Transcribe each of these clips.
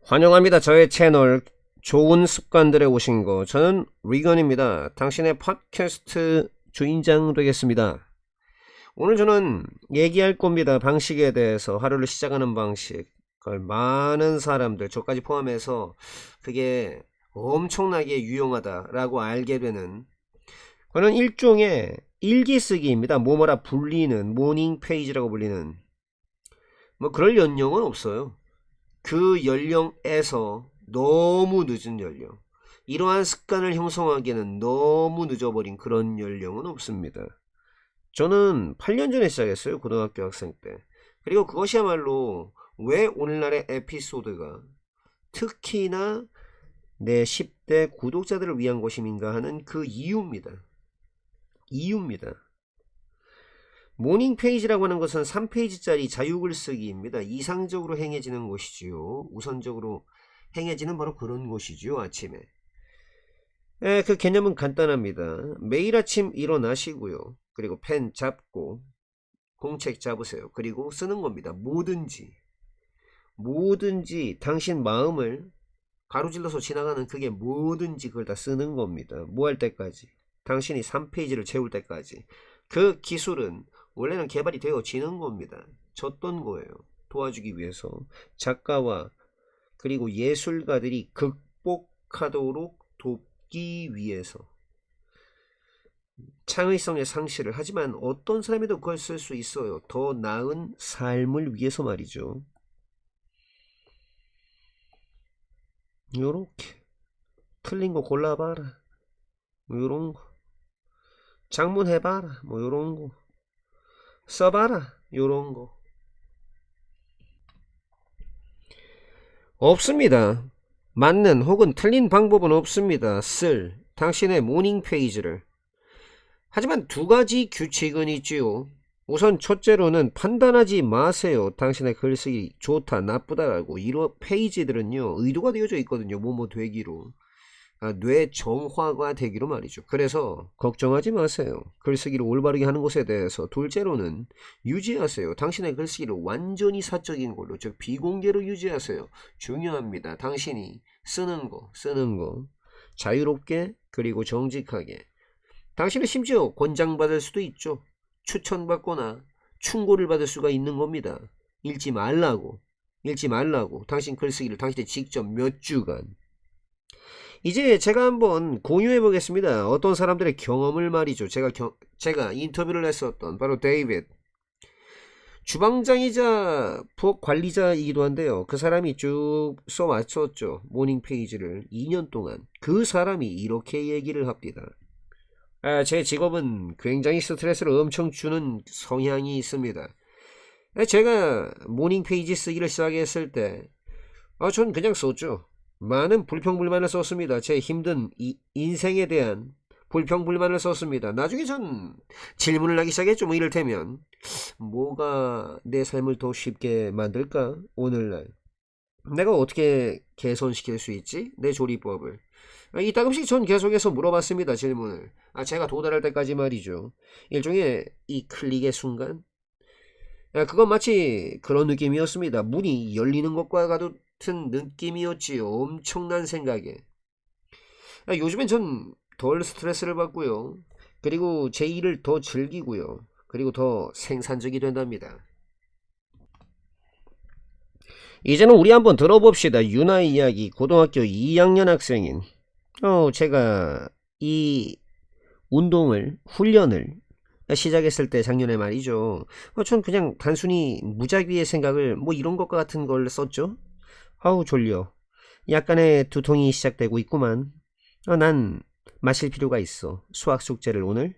환영합니다. 저의 채널 좋은 습관들에 오신 거. 저는 리건입니다. 당신의 팟캐스트 주인장 되겠습니다. 오늘 저는 얘기할 겁니다. 방식에 대해서. 하루를 시작하는 방식. 그걸 많은 사람들, 저까지 포함해서 그게 엄청나게 유용하다라고 알게 되는, 그거는 일종의 일기 쓰기입니다. 뭐뭐라 불리는, 모닝 페이지라고 불리는, 뭐 그럴 연령은 없어요. 그 연령에서 너무 늦은 연령, 이러한 습관을 형성하기에는 너무 늦어버린 그런 연령은 없습니다. 저는 8년 전에 시작했어요. 고등학교 학생 때. 그리고 그것이야말로 왜 오늘날의 에피소드가 특히나 내 10대 구독자들을 위한 것임인가 하는 그 이유입니다. 모닝 페이지라고 하는 것은 3페이지짜리 자유글쓰기입니다. 이상적으로 행해지는 것이지요. 우선적으로 행해지는 바로 그런 것이지요. 아침에. 그 개념은 간단합니다. 매일 아침 일어나시고요. 그리고 펜 잡고 공책 잡으세요. 그리고 쓰는 겁니다. 뭐든지 당신 마음을 가로질러서 지나가는, 그게 뭐든지 그걸 다 쓰는 겁니다. 뭐 할 때까지? 당신이 3페이지를 채울 때까지. 그 기술은 원래는 개발이 되어지는 겁니다. 줬던 거예요. 도와주기 위해서. 작가와 그리고 예술가들이 극복하도록 돕기 위해서. 창의성의 상실을, 하지만 어떤 사람이도 그걸 쓸 수 있어요. 더 나은 삶을 위해서 말이죠. 요렇게 틀린 거 골라봐라, 뭐 요런 거. 장문해봐라, 뭐 요런 거. 써봐라, 요런 거. 없습니다. 맞는 혹은 틀린 방법은 없습니다. 쓸 당신의 모닝 페이지를. 하지만 두 가지 규칙은 있지요. 우선 첫째로는 판단하지 마세요. 당신의 글쓰기 좋다 나쁘다라고. 이런 페이지들은요, 의도가 되어져 있거든요. 뭐뭐 되기로. 뇌 정화가 되기로 말이죠. 그래서 걱정하지 마세요. 글쓰기를 올바르게 하는 것에 대해서. 둘째로는 유지하세요. 당신의 글쓰기를 완전히 사적인 걸로, 즉 비공개로 유지하세요. 중요합니다. 당신이 쓰는 거 자유롭게 그리고 정직하게. 당신은 심지어 권장받을 수도 있죠. 추천받거나 충고를 받을 수가 있는 겁니다. 읽지 말라고. 당신 글쓰기를 당신이 직접 몇 주간. 이제 제가 한번 공유해 보겠습니다. 어떤 사람들의 경험을 말이죠. 제가 인터뷰를 했었던 바로 데이빗, 주방장이자 부엌 관리자이기도 한데요. 그 사람이 쭉 써왔었죠. 모닝 페이지를 2년 동안. 그 사람이 이렇게 얘기를 합니다. 제 직업은 굉장히 스트레스를 엄청 주는 성향이 있습니다. 제가 모닝 페이지 쓰기를 시작했을 때 전 그냥 썼죠. 많은 불평불만을 썼습니다. 제 힘든 인생에 대한 불평불만을 썼습니다. 나중에 전 질문을 하기 시작했죠. 뭐 이를테면, 뭐가 내 삶을 더 쉽게 만들까? 오늘날 내가 어떻게 개선시킬 수 있지? 내 조리법을. 이따금씩 전 계속해서 물어봤습니다. 질문을. 제가 도달할 때까지 말이죠. 일종의 이 클릭의 순간, 그건 마치 그런 느낌이었습니다. 문이 열리는 것과 같은 느낌이었지요. 엄청난 생각에. 요즘엔 전 덜 스트레스를 받고요. 그리고 제 일을 더 즐기고요. 그리고 더 생산적이 된답니다. 이제는 우리 한번 들어봅시다. 유나의 이야기. 고등학교 2학년 학생인, 제가 이 훈련을 시작했을 때, 작년에 말이죠. 전 그냥 단순히 무작위의 생각을, 뭐 이런 것과 같은 걸 썼죠. 졸려. 약간의 두통이 시작되고 있구만. 난 마실 필요가 있어. 수학 숙제를 오늘?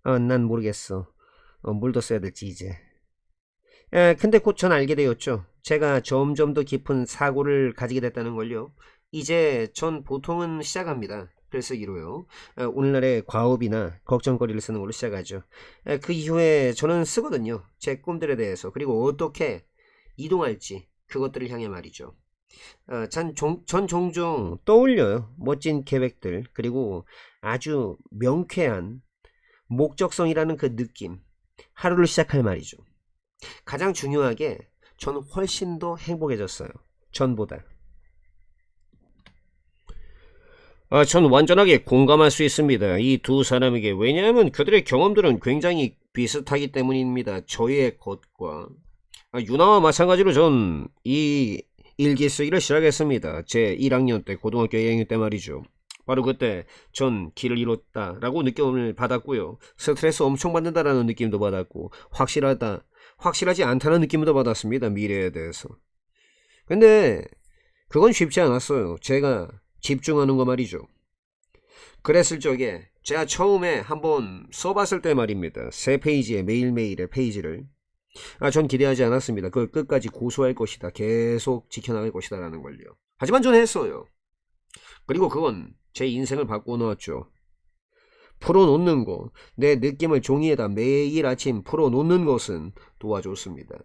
난 모르겠어. 뭘 더 써야 될지 이제. 근데 곧 전 알게 되었죠. 제가 점점 더 깊은 사고를 가지게 됐다는 걸요. 이제 전 보통은 시작합니다. 글쓰기로요. 오늘날의 과업이나 걱정거리를 쓰는 걸로 시작하죠. 그 이후에 저는 쓰거든요. 제 꿈들에 대해서. 그리고 어떻게 이동할지, 그것들을 향해 말이죠. 전 종종 떠올려요. 멋진 계획들, 그리고 아주 명쾌한 목적성이라는 그 느낌. 하루를 시작할 말이죠. 가장 중요하게 저는 훨씬 더 행복해졌어요. 전보다. 전 완전하게 공감할 수 있습니다. 이 두 사람에게. 왜냐하면 그들의 경험들은 굉장히 비슷하기 때문입니다. 저의 것과. 유나와 마찬가지로 전 이 일기 쓰기를 시작했습니다. 제 1학년 때, 고등학교 1학년 때 말이죠. 바로 그때 전 길을 잃었다라고 느낌을 받았고요. 스트레스 엄청 받는다라는 느낌도 받았고, 확실하지 않다는 느낌도 받았습니다. 미래에 대해서. 근데 그건 쉽지 않았어요. 제가 집중하는 거 말이죠. 그랬을 적에 제가 처음에 한번 써봤을 때 말입니다. 세 페이지의 매일매일의 페이지를 전 기대하지 않았습니다. 그걸 끝까지 고수할 것이다. 계속 지켜나갈 것이다 라는 걸요. 하지만 전 했어요. 그리고 그건 제 인생을 바꾸어 놓았죠. 풀어놓는 거, 내 느낌을 종이에다 매일 아침 풀어놓는 것은 도와줬습니다.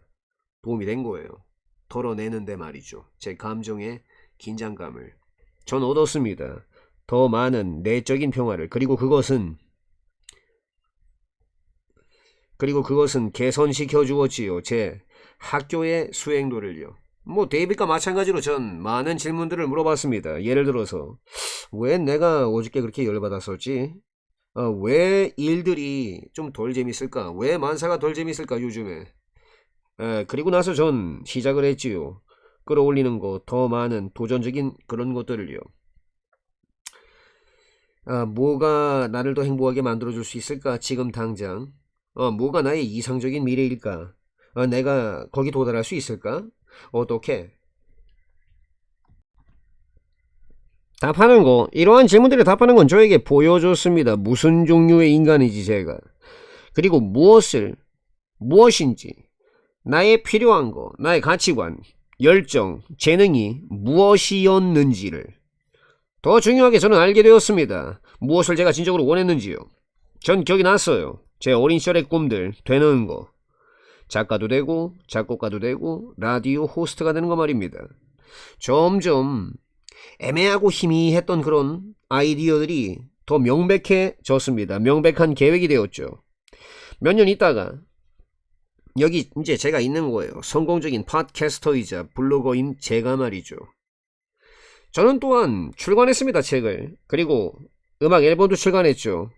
도움이 된 거예요. 덜어내는데 말이죠. 제 감정의 긴장감을 전 얻었습니다. 더 많은 내적인 평화를. 그리고 그것은 개선시켜 주었지요. 제 학교의 수행도를요. 뭐 데이빗과 마찬가지로 전 많은 질문들을 물어봤습니다. 예를 들어서 왜 내가 어저께 그렇게 열받았었지? 왜 일들이 좀 덜 재밌을까? 왜 만사가 덜 재밌을까 요즘에? 그리고 나서 전 시작을 했지요. 끌어올리는 거, 더 많은 도전적인 그런 것들을요. 뭐가 나를 더 행복하게 만들어줄 수 있을까? 지금 당장. 뭐가 나의 이상적인 미래일까? 내가 거기 도달할 수 있을까? 어떻게? 답하는 거, 이러한 질문들에 답하는 건 저에게 보여줬습니다. 무슨 종류의 인간인지 제가. 그리고 무엇인지, 나의 필요한 거, 나의 가치관, 열정, 재능이 무엇이었는지를 더 중요하게 저는 알게 되었습니다. 무엇을 제가 진정으로 원했는지요. 전 기억이 났어요. 제 어린 시절의 꿈들 되는 거. 작가도 되고 작곡가도 되고 라디오 호스트가 되는 거 말입니다. 점점 애매하고 희미했던 그런 아이디어들이 더 명백해졌습니다. 명백한 계획이 되었죠. 몇 년 있다가 여기 이제 제가 있는 거예요. 성공적인 팟캐스터이자 블로거인 제가 말이죠. 저는 또한 출간했습니다. 책을. 그리고 음악 앨범도 출간했죠.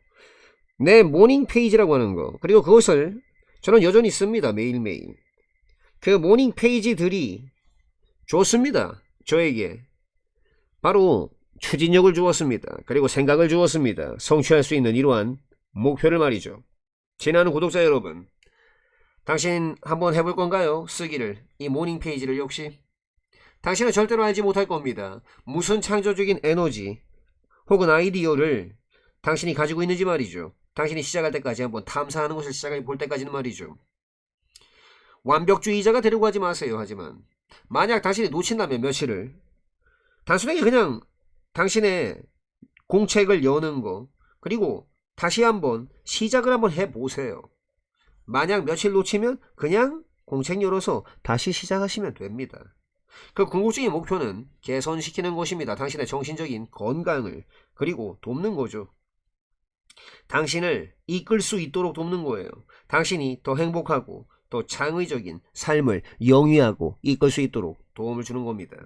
내 모닝 페이지라고 하는 거. 그리고 그것을 저는 여전히 씁니다. 매일매일. 그 모닝 페이지들이 좋습니다. 저에게. 바로 추진력을 주었습니다. 그리고 생각을 주었습니다. 성취할 수 있는 이러한 목표를 말이죠. 지나는 구독자 여러분, 당신 한번 해볼 건가요? 쓰기를. 이 모닝 페이지를 역시. 당신은 절대로 알지 못할 겁니다. 무슨 창조적인 에너지 혹은 아이디어를 당신이 가지고 있는지 말이죠. 당신이 시작할 때까지 한번 탐사하는 것을 시작해 볼 때까지는 말이죠. 완벽주의자가 되려고 하지 마세요. 하지만 만약 당신이 놓친다면 며칠을 단순하게 그냥 당신의 공책을 여는 거, 그리고 다시 한번 시작을 한번 해보세요. 만약 며칠 놓치면 그냥 공책 열어서 다시 시작하시면 됩니다. 그 궁극적인 목표는 개선시키는 것입니다. 당신의 정신적인 건강을. 그리고 돕는 거죠. 당신을 이끌 수 있도록 돕는 거예요. 당신이 더 행복하고 더 창의적인 삶을 영위하고 이끌 수 있도록 도움을 주는 겁니다.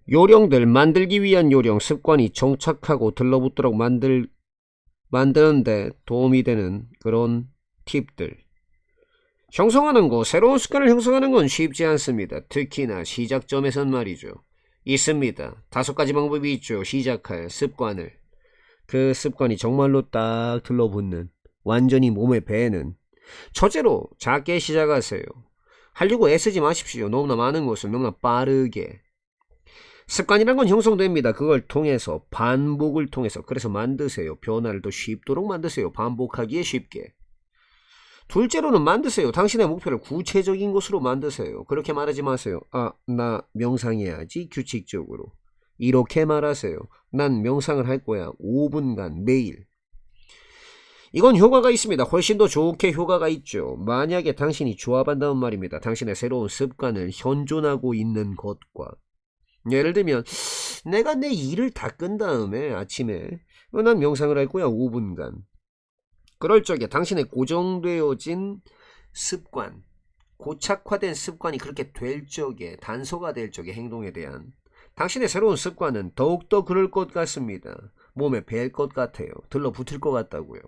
요령들, 만들기 위한 요령, 습관이 정착하고 들러붙도록 만드는데 도움이 되는 그런 팁들. 형성하는 거, 새로운 습관을 형성하는 건 쉽지 않습니다. 특히나 시작점에선 말이죠. 있습니다. 5가지 방법이 있죠. 시작할 습관을. 그 습관이 정말로 딱 들러붙는, 완전히 몸에 배는. 첫째로 작게 시작하세요. 하려고 애쓰지 마십시오. 너무나 많은 것을 너무나 빠르게. 습관이란 건 형성됩니다. 그걸 통해서, 반복을 통해서. 그래서 만드세요. 변화를 더 쉽도록 만드세요. 반복하기에 쉽게. 둘째로는 만드세요. 당신의 목표를 구체적인 것으로 만드세요. 그렇게 말하지 마세요. 나 명상해야지. 규칙적으로. 이렇게 말하세요. 난 명상을 할 거야. 5분간 매일. 이건 효과가 있습니다. 훨씬 더 좋게 효과가 있죠. 만약에 당신이 조합한다는 말입니다. 당신의 새로운 습관을 현존하고 있는 것과. 예를 들면 내가 내 일을 다 끈 다음에 아침에 난 명상을 할 거야. 5분간. 그럴 적에 당신의 고정되어진 습관, 고착화된 습관이 그렇게 될 적에, 단서가 될 적에 행동에 대한 당신의 새로운 습관은 더욱더 그럴 것 같습니다. 몸에 뵐 것 같아요. 들러붙을 것 같다고요.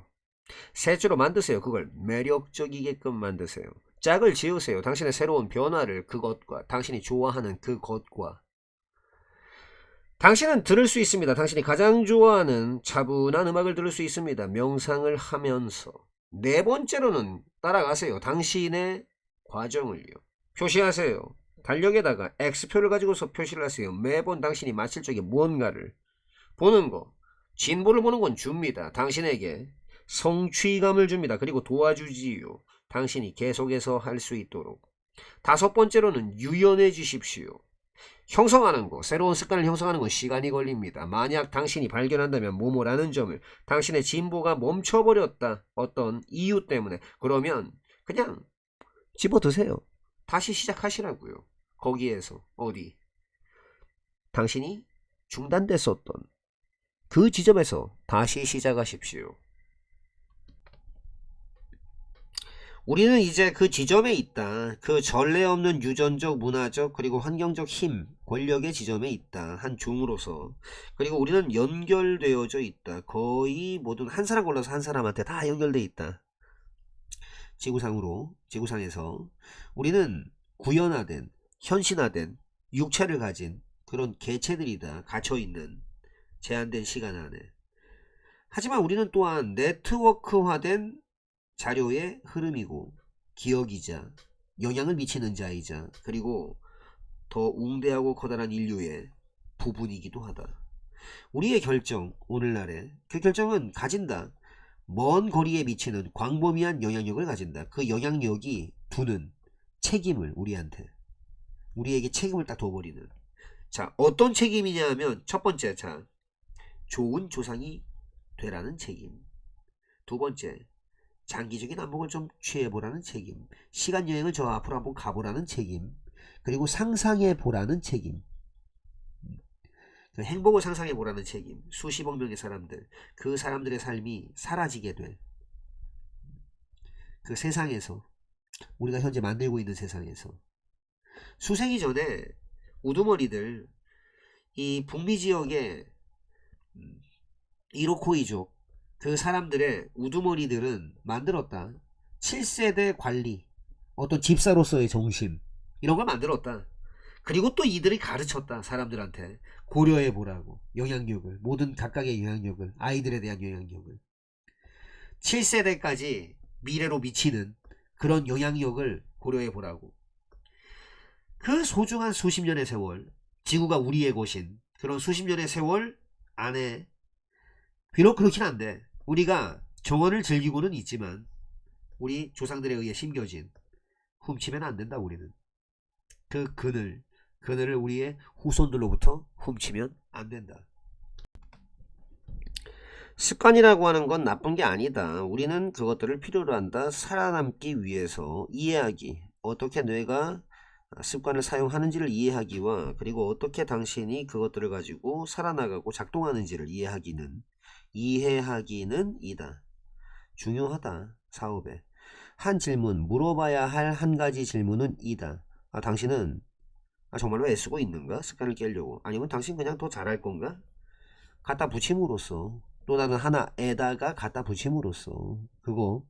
셋째로 만드세요. 그걸 매력적이게끔 만드세요. 짝을 지으세요. 당신의 새로운 변화를 그것과 당신이 좋아하는 그것과. 당신은 들을 수 있습니다. 당신이 가장 좋아하는 차분한 음악을 들을 수 있습니다. 명상을 하면서. 네 번째로는 따라가세요. 당신의 과정을요. 표시하세요. 달력에다가 X표를 가지고서 표시를 하세요. 매번 당신이 마칠 적에 무언가를 보는 거. 진보를 보는 건 줍니다. 당신에게 성취감을 줍니다. 그리고 도와주지요. 당신이 계속해서 할 수 있도록. 다섯 번째로는 유연해지십시오. 형성하는 거, 새로운 습관을 형성하는 건 시간이 걸립니다. 만약 당신이 발견한다면 뭐뭐라는 점을 당신의 진보가 멈춰버렸다. 어떤 이유 때문에. 그러면 그냥 집어드세요. 다시 시작하시라고요. 거기에서 어디? 당신이 중단됐었던 그 지점에서 다시 시작하십시오. 우리는 이제 그 지점에 있다. 그 전례 없는 유전적, 문화적, 그리고 환경적 힘, 권력의 지점에 있다. 한 종으로서. 그리고 우리는 연결되어져 있다. 거의 모든 한 사람 골라서 한 사람한테 다 연결돼 있다. 지구상에서 우리는 구현화된, 현신화된 육체를 가진 그런 개체들이다. 갇혀있는 제한된 시간 안에. 하지만 우리는 또한 네트워크화된 자료의 흐름이고 기억이자 영향을 미치는 자이자 그리고 더 웅대하고 커다란 인류의 부분이기도 하다. 우리의 결정, 오늘날의 그 결정은 가진다. 먼 거리에 미치는 광범위한 영향력을 가진다. 그 영향력이 두는 책임을 우리에게 책임을 딱 둬버리는. 자, 어떤 책임이냐 하면 첫 번째, 자, 좋은 조상이 되라는 책임. 두 번째, 장기적인 안목을 좀 취해보라는 책임. 시간여행을 저 앞으로 한번 가보라는 책임. 그리고 상상해보라는 책임. 행복을 상상해보라는 책임. 수십억 명의 사람들, 그 사람들의 삶이 사라지게 될 그 세상에서, 우리가 현재 만들고 있는 세상에서 수세기 전에 우두머리들, 이 북미 지역의 이로코이족 그 사람들의 우두머리들은 만들었다. 7세대 관리, 어떤 집사로서의 정신, 이런 걸 만들었다. 그리고 또 이들이 가르쳤다. 사람들한테 고려해보라고. 영향력을, 모든 각각의 영향력을, 아이들에 대한 영향력을 7세대까지 미래로 미치는 그런 영향력을 고려해보라고. 그 소중한 수십 년의 세월, 지구가 우리의 곳인 그런 수십 년의 세월 안에 비록 그렇긴 한데 우리가 정원을 즐기고는 있지만 우리 조상들에 의해 심겨진, 훔치면 안 된다. 우리는 그 그늘을 우리의 후손들로부터 훔치면 안 된다. 습관이라고 하는 건 나쁜 게 아니다. 우리는 그것들을 필요로 한다. 살아남기 위해서 이해하기, 어떻게 뇌가 습관을 사용하는지를 이해하기와 그리고 어떻게 당신이 그것들을 가지고 살아나가고 작동하는지를 이해하기는 이다. 중요하다. 사업에 한 질문, 물어봐야 할 한 가지 질문은 이다. 당신은 정말로 애쓰고 있는가? 습관을 깨려고. 아니면 당신 그냥 더 잘할 건가? 갖다 붙임으로써, 또 다른 하나에다가 갖다 붙임으로써 그거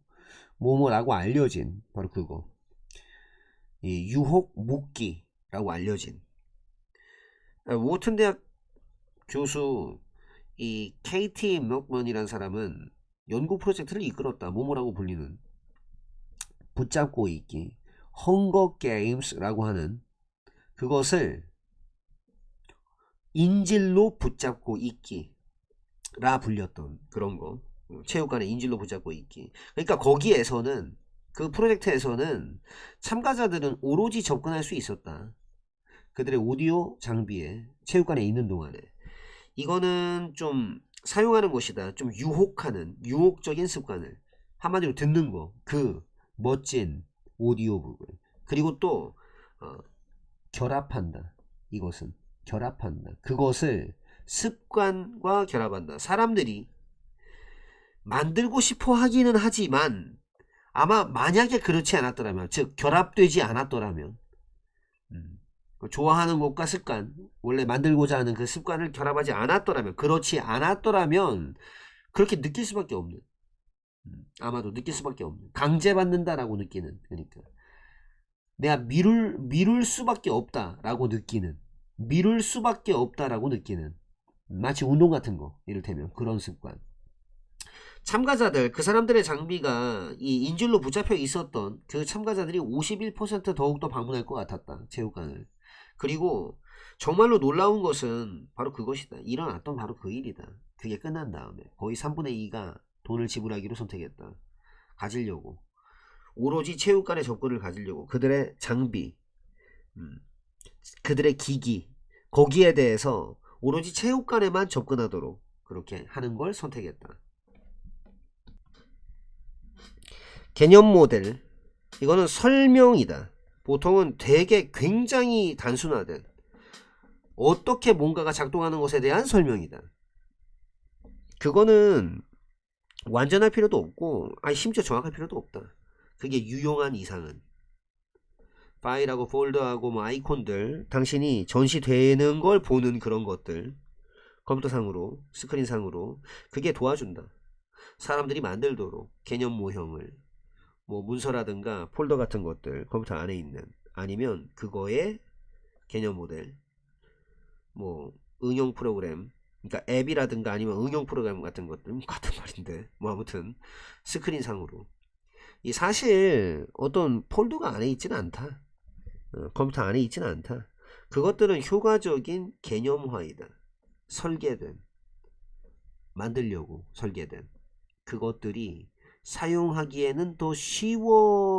뭐뭐라고 알려진, 바로 그거, 이 유혹 묶기라고 알려진 워튼 대학 교수 이 KT 맥먼이라는 사람은 연구 프로젝트를 이끌었다. 뭐뭐라고 불리는 붙잡고 있기, 헝거 게임스라고 하는 그것을 인질로 붙잡고 있기라 불렸던 그런 거. 체육관에 인질로 붙잡고 있기. 그러니까 거기에서는, 그 프로젝트에서는 참가자들은 오로지 접근할 수 있었다. 그들의 오디오 장비에 체육관에 있는 동안에. 이거는 좀 사용하는 것이다. 좀 유혹적인 습관을 한마디로 듣는 거, 그 멋진 오디오북을. 그리고 또 결합한다. 이것은 결합한다. 그것을 습관과 결합한다. 사람들이 만들고 싶어 하기는 하지만 아마 만약에 그렇지 않았더라면, 즉 결합되지 않았더라면 좋아하는 것과 습관, 원래 만들고자 하는 그 습관을 결합하지 않았더라면, 그렇지 않았더라면 그렇게 느낄 수밖에 없는, 아마도 느낄 수밖에 없는, 강제받는다라고 느끼는, 그러니까 내가 미룰 수밖에 없다라고 느끼는, 미룰 수밖에 없다라고 느끼는, 마치 운동 같은 거, 이를테면 그런 습관. 참가자들, 그 사람들의 장비가 이 인질로 붙잡혀 있었던 그 참가자들이 51% 더욱더 방문할 것 같았다, 체육관을. 그리고 정말로 놀라운 것은 바로 그것이다. 일어났던 바로 그 일이다. 그게 끝난 다음에 거의 3분의 2가 돈을 지불하기로 선택했다. 가지려고. 오로지 체육관의 접근을 가지려고. 그들의 장비, 그들의 기기, 거기에 대해서 오로지 체육관에만 접근하도록 그렇게 하는 걸 선택했다. 개념 모델, 이거는 설명이다. 보통은 되게 굉장히 단순화된, 어떻게 뭔가가 작동하는 것에 대한 설명이다. 그거는 완전할 필요도 없고, 아니 심지어 정확할 필요도 없다. 그게 유용한 이상은. 파일하고 폴더하고 뭐 아이콘들, 당신이 전시되는 걸 보는 그런 것들, 컴퓨터상으로, 스크린상으로, 그게 도와준다. 사람들이 만들도록 개념 모형을, 뭐 문서라든가 폴더 같은 것들 컴퓨터 안에 있는, 아니면 그거의 개념 모델, 뭐 응용 프로그램, 그러니까 앱이라든가 아니면 응용 프로그램 같은 것들, 같은 말인데 뭐 아무튼 스크린상으로. 이 사실 어떤 폴더가 안에 있지는 않다. 컴퓨터 안에 있지는 않다. 그것들은 효과적인 개념화이다. 설계된, 만들려고 설계된 그것들이 사용하기에는 더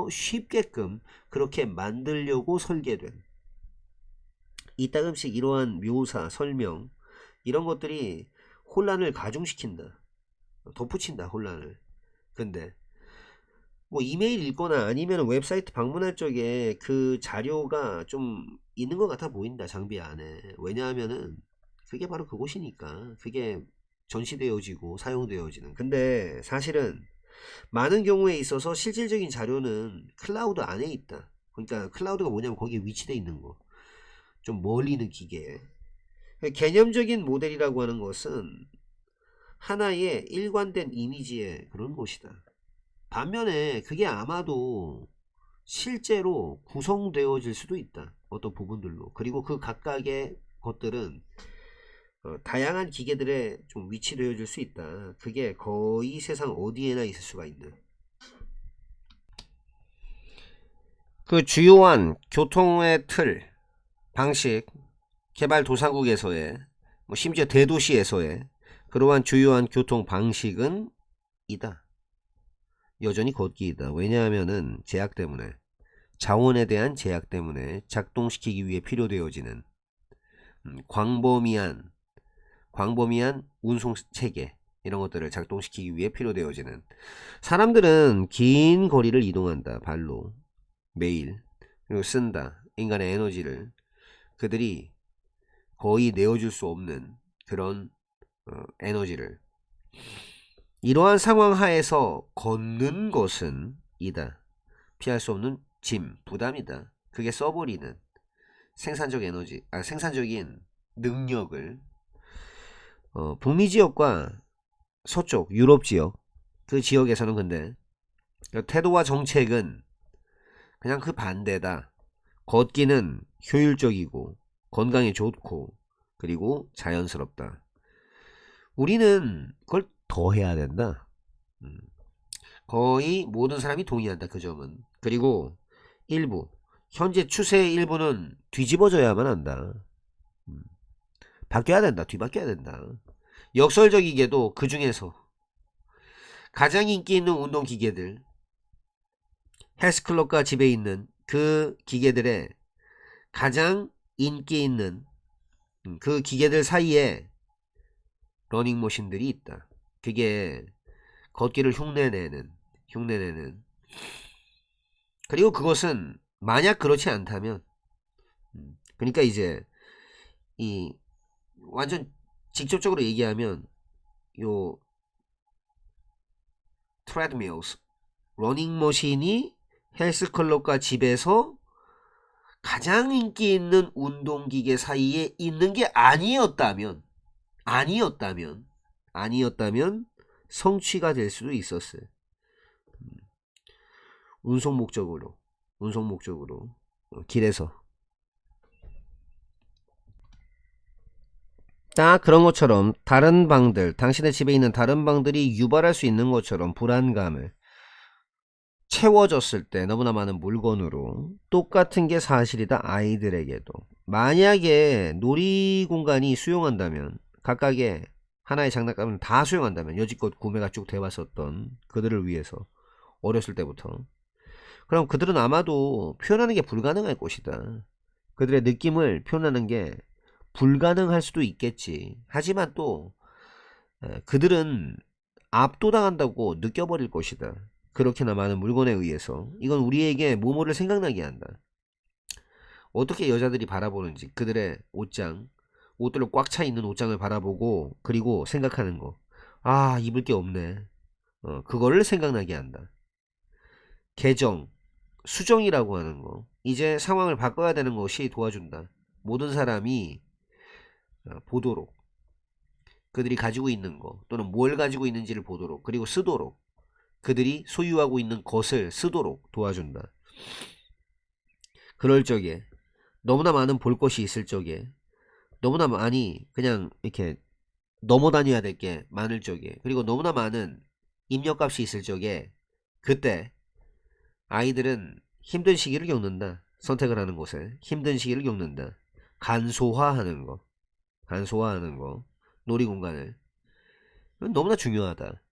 쉽게끔 그렇게 만들려고 설계된, 이따금씩 이러한 묘사, 설명, 이런 것들이 혼란을 가중시킨다. 덧붙인다, 혼란을. 근데 뭐 이메일 읽거나 아니면 웹사이트 방문할 적에 그 자료가 좀 있는 것 같아 보인다, 장비 안에. 왜냐하면은 그게 바로 그곳이니까. 그게 전시되어지고 사용되어지는. 근데 사실은 많은 경우에 있어서 실질적인 자료는 클라우드 안에 있다. 그러니까 클라우드가 뭐냐면 거기에 위치되어 있는 거, 좀 멀리 있는 기계에. 개념적인 모델이라고 하는 것은 하나의 일관된 이미지의 그런 것이다. 반면에 그게 아마도 실제로 구성되어질 수도 있다, 어떤 부분들로. 그리고 그 각각의 것들은 다양한 기계들에 좀 위치되어질 수 있다. 그게 거의 세상 어디에나 있을 수가 있는. 그 주요한 교통의 틀, 방식, 개발도상국에서의, 뭐 심지어 대도시에서의 그러한 주요한 교통 방식은 이다. 여전히 걷기이다. 왜냐하면은 제약 때문에, 자원에 대한 제약 때문에 작동시키기 위해 필요되어지는 광범위한 운송 체계, 이런 것들을 작동시키기 위해 필요되어지는. 사람들은 긴 거리를 이동한다, 발로, 매일. 그리고 쓴다, 인간의 에너지를. 그들이 거의 내어줄 수 없는 그런 에너지를. 이러한 상황 하에서 걷는 것은 이다. 피할 수 없는 짐, 부담이다. 그게 써버리는 생산적 에너지, 생산적인 능력을. 북미 지역과 서쪽 유럽 지역, 그 지역에서는 근데 태도와 정책은 그냥 그 반대다. 걷기는 효율적이고 건강에 좋고 그리고 자연스럽다. 우리는 그걸 더 해야 된다. 거의 모든 사람이 동의한다, 그 점은. 그리고 일부, 현재 추세의 일부는 뒤집어져야만 한다. 바뀌어야 된다, 뒤바뀌어야 된다. 역설적이게도 그 중에서 가장 인기 있는 운동 기계들, 헬스클럽과 집에 있는 그 기계들의 가장 인기 있는 그 기계들 사이에 러닝머신들이 있다. 그게 걷기를 흉내내는. 그리고 그것은 만약 그렇지 않다면, 그러니까 이제 이 완전 직접적으로 얘기하면 요 트레드밀스, 러닝머신이 헬스클럽과 집에서 가장 인기 있는 운동기계 사이에 있는 게 아니었다면 성취가 될 수도 있었어요. 운송 목적으로 길에서 딱 그런 것처럼 다른 방들, 당신의 집에 있는 다른 방들이 유발할 수 있는 것처럼 불안감을 채워졌을 때 너무나 많은 물건으로 똑같은 게 사실이다. 아이들에게도 만약에 놀이공간이 수용한다면, 각각의 하나의 장난감을 다 수용한다면, 여지껏 구매가 쭉 돼왔었던 그들을 위해서 어렸을 때부터, 그럼 그들은 아마도 표현하는 게 불가능할 것이다. 그들의 느낌을 표현하는 게 불가능할 수도 있겠지. 하지만 또 그들은 압도당한다고 느껴버릴 것이다. 그렇게나 많은 물건에 의해서. 이건 우리에게 모모를 생각나게 한다. 어떻게 여자들이 바라보는지, 그들의 옷들로 꽉 차 있는 옷장을 바라보고, 그리고 생각하는 거, 아, 입을 게 없네. 그거를 생각나게 한다. 수정이라고 하는 거, 이제 상황을 바꿔야 되는 것이 도와준다. 모든 사람이 보도록, 그들이 가지고 있는 거 또는 뭘 가지고 있는지를 보도록, 그리고 쓰도록, 그들이 소유하고 있는 것을 쓰도록 도와준다. 그럴 적에, 너무나 많은 볼 것이 있을 적에, 너무나 많이 그냥 이렇게 넘어다녀야 될 게 많을 적에, 그리고 너무나 많은 입력값이 있을 적에, 그때 아이들은 힘든 시기를 겪는다. 선택을 하는 곳에 힘든 시기를 겪는다. 간소화하는 거, 놀이공간을. 너무나 중요하다.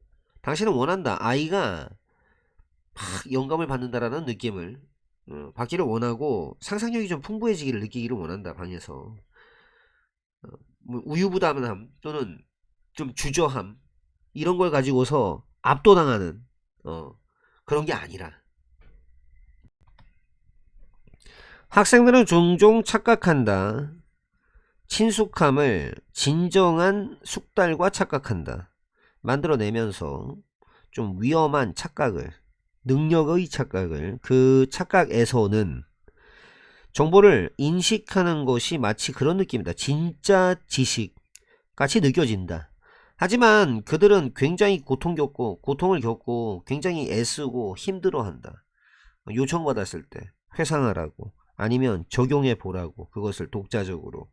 당신은 원한다. 아이가 막 영감을 받는다라는 느낌을 받기를 원하고, 상상력이 좀 풍부해지기를 느끼기를 원한다. 방에서 뭐 우유부단함 또는 좀 주저함, 이런 걸 가지고서 압도당하는 그런 게 아니라, 학생들은 종종 착각한다. 친숙함을 진정한 숙달과 착각한다. 만들어내면서 좀 위험한 착각을, 능력의 착각을, 그 착각에서는 정보를 인식하는 것이 마치 그런 느낌이다. 진짜 지식 같이 느껴진다. 하지만 그들은 굉장히 고통을 겪고 굉장히 애쓰고 힘들어한다. 요청받았을 때 회상하라고, 아니면 적용해 보라고, 그것을 독자적으로.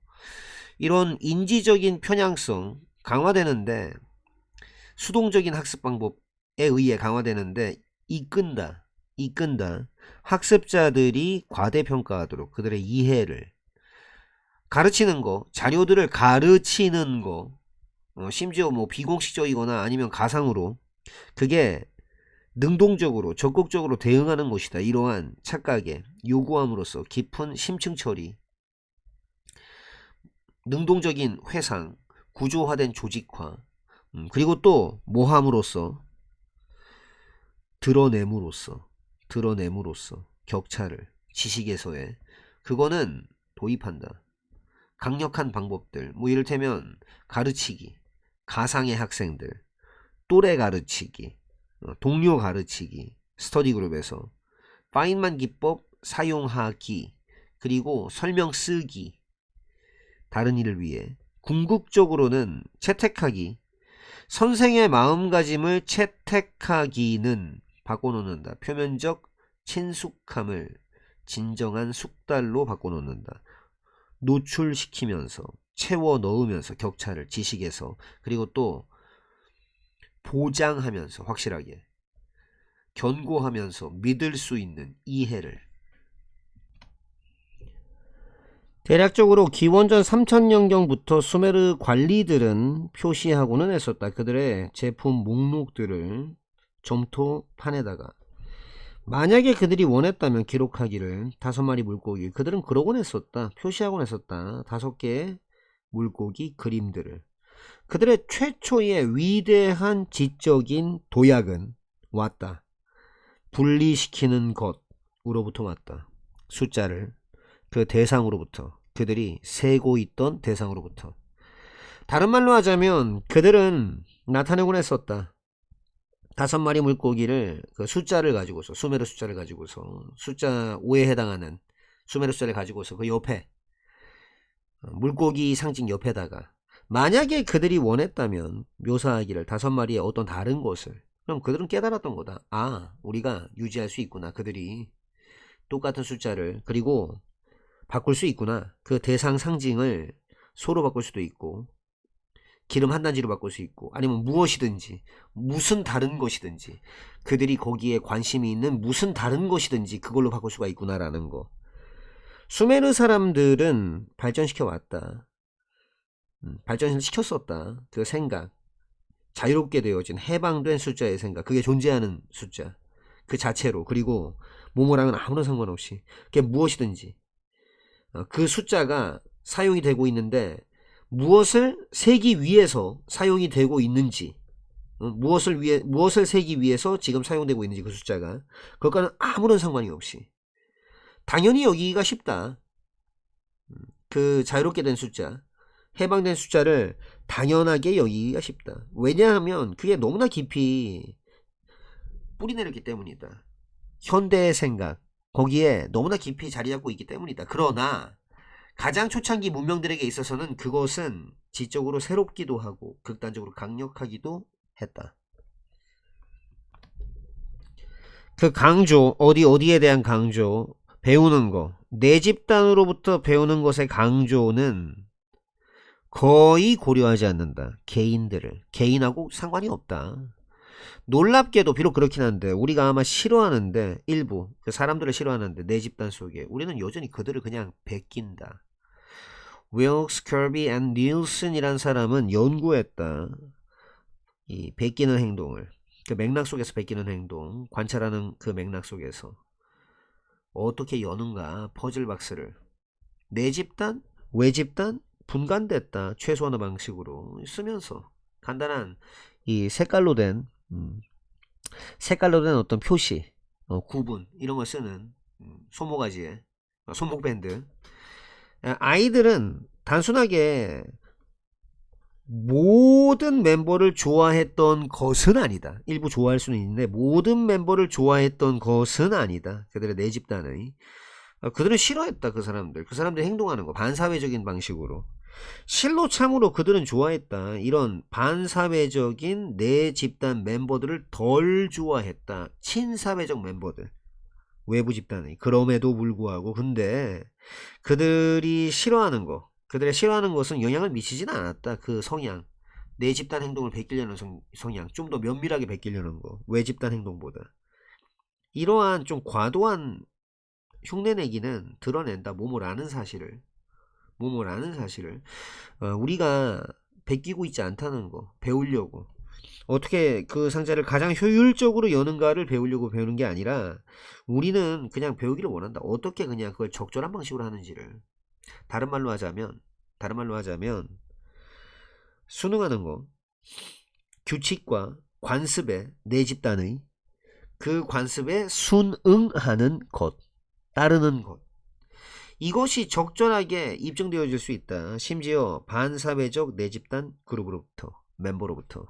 이런 인지적인 편향성 강화되는데, 수동적인 학습 방법에 의해 강화되는데 이끈다. 학습자들이 과대평가하도록 그들의 이해를, 가르치는 거, 자료들을 가르치는 거, 심지어 뭐 비공식적이거나 아니면 가상으로, 그게 능동적으로 적극적으로 대응하는 것이다. 이러한 착각에 요구함으로써 깊은 심층 처리, 능동적인 회상, 구조화된 조직화, 그리고 또 모함으로써, 드러냄으로써 격차를 지식에서의, 그거는 도입한다. 강력한 방법들, 뭐 이를테면 가르치기, 가상의 학생들, 또래 가르치기, 동료 가르치기, 스터디 그룹에서 파인만 기법 사용하기, 그리고 설명 쓰기, 다른 일을 위해 궁극적으로는 채택하기, 선생의 마음가짐을 채택하기는 바꿔놓는다. 표면적 친숙함을 진정한 숙달로 바꿔놓는다. 노출시키면서, 채워 넣으면서, 격차를 지식에서, 그리고 또 보장하면서, 확실하게 견고하면서 믿을 수 있는 이해를. 대략적으로 기원전 3000년경부터 수메르 관리들은 표시하고는 했었다. 그들의 제품 목록들을 점토판에다가, 만약에 그들이 원했다면 기록하기를 5마리 물고기, 그들은 그러곤 했었다. 표시하곤 했었다. 5개의 물고기 그림들을. 그들의 최초의 위대한 지적인 도약은 왔다. 분리시키는 것으로부터 왔다. 숫자를 그 대상으로부터, 그들이 세고 있던 대상으로부터. 다른 말로 하자면 그들은 나타내곤 했었다. 5마리 물고기를, 그 숫자를 가지고서, 수메르 숫자를 가지고서, 숫자 5에 해당하는 수메르 숫자를 가지고서 그 옆에 물고기 상징 옆에다가 만약에 그들이 원했다면 묘사하기를 5마리의 어떤 다른 것을, 그럼 그들은 깨달았던 거다. 아, 우리가 유지할 수 있구나. 그들이 똑같은 숫자를 그리고 바꿀 수 있구나. 그 대상 상징을 소로 바꿀 수도 있고 기름 한 단지로 바꿀 수 있고 아니면 무엇이든지 무슨 다른 것이든지 그들이 거기에 관심이 있는 무슨 다른 것이든지 그걸로 바꿀 수가 있구나라는 거. 수메르 사람들은 발전시켜 왔다. 발전시켰었다. 그 생각. 자유롭게 되어진 해방된 숫자의 생각. 그게 존재하는 숫자. 그 자체로. 그리고 모모랑은 아무런 상관없이. 그게 무엇이든지. 그 숫자가 사용이 되고 있는데 무엇을 세기 위해서 사용이 되고 있는지, 무엇을 세기 위해서 지금 사용되고 있는지 그 숫자가 그것과는 아무런 상관이 없이 당연히 여기가 쉽다. 그 자유롭게 된 숫자, 해방된 숫자를 당연하게 여기가 쉽다. 왜냐하면 그게 너무나 깊이 뿌리내렸기 때문이다. 현대의 생각, 거기에 너무나 깊이 자리 잡고 있기 때문이다. 그러나 가장 초창기 문명들에게 있어서는 그것은 지적으로 새롭기도 하고 극단적으로 강력하기도 했다. 그 강조, 어디에 대한 강조, 배우는 거, 내 집단으로부터 배우는 것의 강조는 거의 고려하지 않는다. 개인하고 상관이 없다. 놀랍게도 비록 그렇긴 한데 우리가 아마 싫어하는데 일부 그 사람들을 싫어하는데 내 집단 속에 우리는 여전히 그들을 그냥 베낀다. 윌크스, 커비 앤 닐슨이란 사람은 연구했다. 이 베끼는 행동을, 그 맥락 속에서 베끼는 행동, 관찰하는 그 맥락 속에서 어떻게 여는가 퍼즐 박스를 내 집단, 외 집단 분간됐다. 최소한의 방식으로 쓰면서 간단한 이 색깔로 된 어떤 표시, 구분 이런 걸 쓰는 손모가지에 손목밴드. 아이들은 단순하게 모든 멤버를 좋아했던 것은 아니다. 일부 좋아할 수는 있는데 모든 멤버를 좋아했던 것은 아니다. 그들의 내 집단의 그들은 싫어했다. 그 사람들이 행동하는 거 반사회적인 방식으로. 실로 참으로 그들은 좋아했다. 이런 반사회적인 내 집단 멤버들을 덜 좋아했다. 친사회적 멤버들, 외부 집단이. 그럼에도 불구하고 근데 그들이 싫어하는 거, 그들의 싫어하는 것은 영향을 미치진 않았다. 그 성향, 내 집단 행동을 베끼려는 성향, 좀 더 면밀하게 베끼려는 거, 외 집단 행동보다. 이러한 좀 과도한 흉내내기는 드러낸다. 모모라는 사실을 우리가 베끼고 있지 않다는 거 배우려고, 어떻게 그 상자를 가장 효율적으로 여는가를 배우려고 배우는 게 아니라 우리는 그냥 배우기를 원한다. 어떻게 그냥 그걸 적절한 방식으로 하는지를. 다른 말로 하자면 수능하는 거, 규칙과 관습에 내 집단의 그 관습에 순응하는 것, 따르는 것, 이것이 적절하게 입증되어질 수 있다. 심지어 반사회적 내 집단 그룹으로부터, 멤버로부터.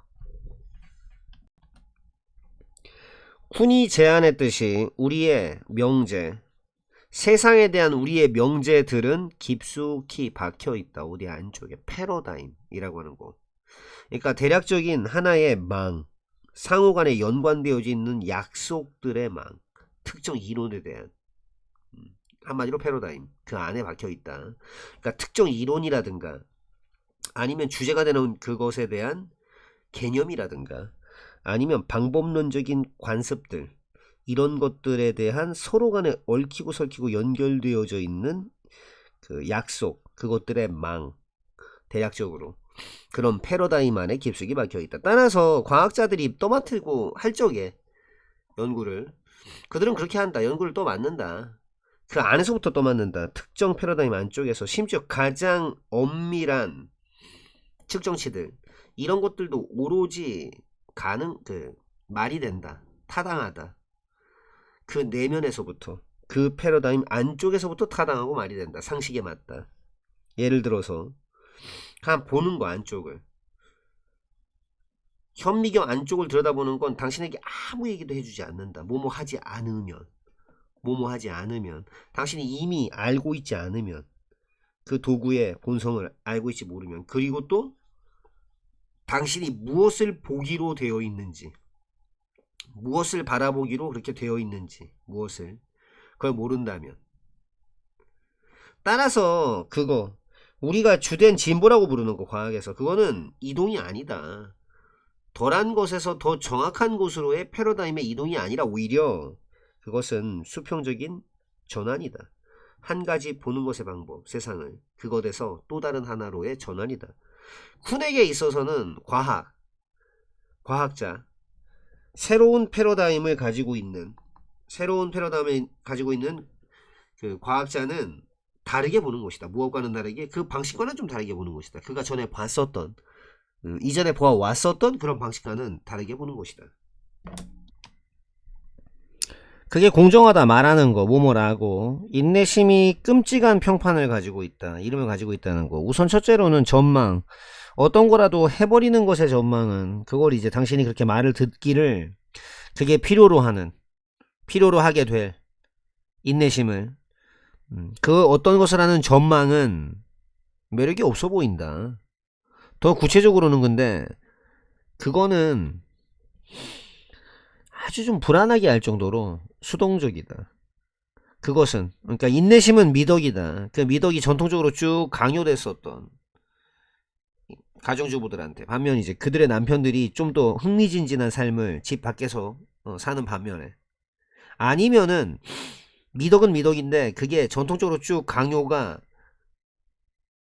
쿤이 제안했듯이 우리의 명제, 세상에 대한 우리의 명제들은 깊숙이 박혀있다. 어디 안쪽에 패러다임이라고 하는 거. 그러니까 대략적인 하나의 망, 상호간에 연관되어져 있는 약속들의 망, 특정 이론에 대한, 한마디로 패러다임, 그 안에 박혀있다. 그러니까 특정 이론이라든가 아니면 주제가 되는 그것에 대한 개념이라든가 아니면 방법론적인 관습들, 이런 것들에 대한 서로 간에 얽히고 설키고 연결되어져 있는 그 약속, 그것들의 망, 대략적으로 그런 패러다임 안에 깊숙이 박혀있다. 따라서 과학자들이 떠맡고 할 적에 연구를, 그들은 그렇게 한다. 연구를 떠맡는다. 그 안에서부터 떠맡는다. 특정 패러다임 안쪽에서. 심지어 가장 엄밀한 측정치들, 이런 것들도 오로지 말이 된다, 타당하다. 그 내면에서부터, 그 패러다임 안쪽에서부터 타당하고 말이 된다. 상식에 맞다. 예를 들어서 한 보는 거, 안쪽을, 현미경 안쪽을 들여다보는 건 당신에게 아무 얘기도 해주지 않는다. 뭐뭐 하지 않으면. 뭐뭐 하지 않으면, 당신이 이미 알고 있지 않으면, 그 도구의 본성을 알고 있지 모르면, 그리고 또 당신이 무엇을 보기로 되어 있는지, 무엇을 바라보기로 그렇게 되어 있는지, 무엇을 그걸 모른다면, 따라서 그거 우리가 주된 진보라고 부르는 거, 과학에서 그거는 이동이 아니다. 덜한 것에서 더 정확한 곳으로의 패러다임의 이동이 아니라 오히려 그것은 수평적인 전환이다. 한 가지 보는 것의 방법, 세상을 그것에서 또 다른 하나로의 전환이다. 쿤에게 있어서는 과학자, 새로운 패러다임을 가지고 있는 그 과학자는 다르게 보는 것이다. 무엇과는 다르게, 그 방식과는 좀 다르게 보는 것이다. 그가 전에 봤었던, 이전에 보아왔었던 그런 방식과는 다르게 보는 것이다. 그게 공정하다 말하는 거, 뭐뭐라고. 인내심이 끔찍한 평판을 가지고 있다, 이름을 가지고 있다는 거. 우선 첫째로는 전망. 어떤 거라도 해버리는 것의 전망은, 그걸 이제 당신이 그렇게 말을 듣기를, 그게 필요로 하게 될 인내심을, 그 어떤 것을 하는 전망은 매력이 없어 보인다. 더 구체적으로는 근데 그거는 아주 좀 불안하게 할 정도로 수동적이다. 그것은, 그러니까 인내심은 미덕이다. 그 미덕이 전통적으로 쭉 강요됐었던 가정주부들한테. 반면 이제 그들의 남편들이 좀 더 흥미진진한 삶을 집 밖에서 사는 반면에, 아니면은 미덕은 미덕인데 그게 전통적으로 쭉 강요가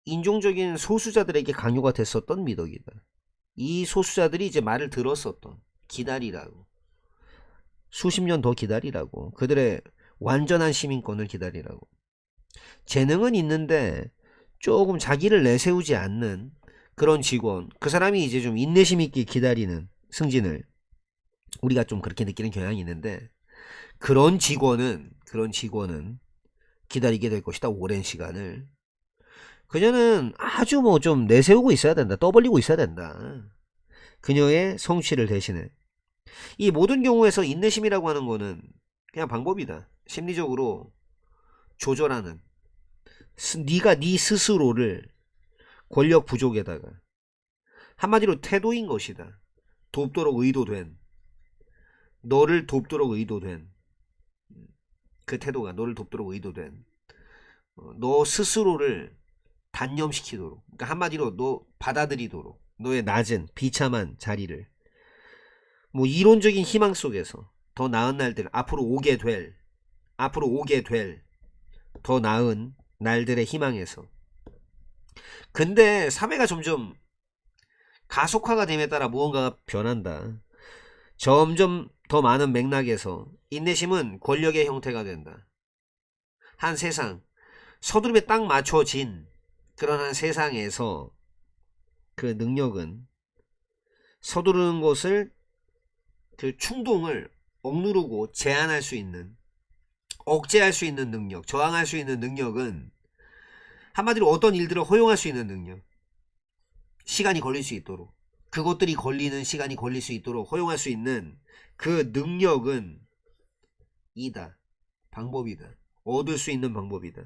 인종적인 소수자들에게 강요가 됐었던 미덕이다. 이 소수자들이 이제 말을 들었었던, 기다리라고, 수십 년 더 기다리라고, 그들의 완전한 시민권을 기다리라고. 재능은 있는데 조금 자기를 내세우지 않는 그런 직원, 그 사람이 이제 좀 인내심 있게 기다리는 승진을 우리가 좀 그렇게 느끼는 경향이 있는데, 그런 직원은 기다리게 될 것이다. 오랜 시간을. 그녀는 아주 뭐 좀 내세우고 있어야 된다. 떠벌리고 있어야 된다. 그녀의 성취를 대신해. 이 모든 경우에서 인내심이라고 하는 거는 그냥 방법이다. 심리적으로 조절하는, 네가 네 스스로를 권력 부족에다가, 한마디로 태도인 것이다. 돕도록 의도된, 너를 돕도록 의도된, 그 태도가 너를 돕도록 의도된, 너 스스로를 단념시키도록, 그러니까 한마디로 너 받아들이도록, 너의 낮은 비참한 자리를, 뭐 이론적인 희망 속에서 더 나은 날들, 앞으로 오게 될 더 나은 날들의 희망에서. 근데 사회가 점점 가속화가 됨에 따라 무언가가 변한다. 점점 더 많은 맥락에서 인내심은 권력의 형태가 된다. 한 세상, 서두름에 딱 맞춰진 그런 한 세상에서 그 능력은 서두르는 것을, 그 충동을 억누르고 제한할 수 있는, 억제할 수 있는 능력, 저항할 수 있는 능력은 한마디로 어떤 일들을 허용할 수 있는 능력, 시간이 걸릴 수 있도록, 그것들이 걸리는 시간이 걸릴 수 있도록 허용할 수 있는 그 능력은 이다. 방법이다. 얻을 수 있는 방법이다.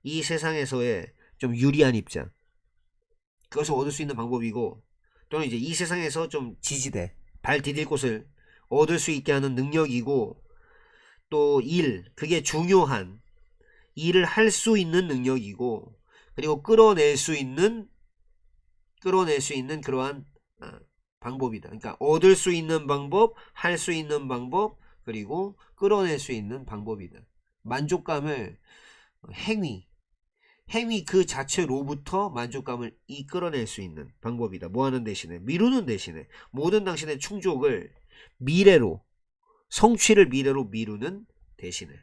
이 세상에서의 좀 유리한 입장, 그것을 얻을 수 있는 방법이고, 또는 이제 이 세상에서 좀 지지대, 발 디딜 곳을 얻을 수 있게 하는 능력이고, 또 그게 중요한 일을 할 수 있는 능력이고, 그리고 끌어낼 수 있는 그러한 방법이다. 그러니까 얻을 수 있는 방법, 할 수 있는 방법, 그리고 끌어낼 수 있는 방법이다. 만족감을, 행위 그 자체로부터 만족감을 이끌어낼 수 있는 방법이다. 뭐하는 대신에, 미루는 대신에, 모든 당신의 충족을 미래로, 성취를 미래로 미루는 대신에.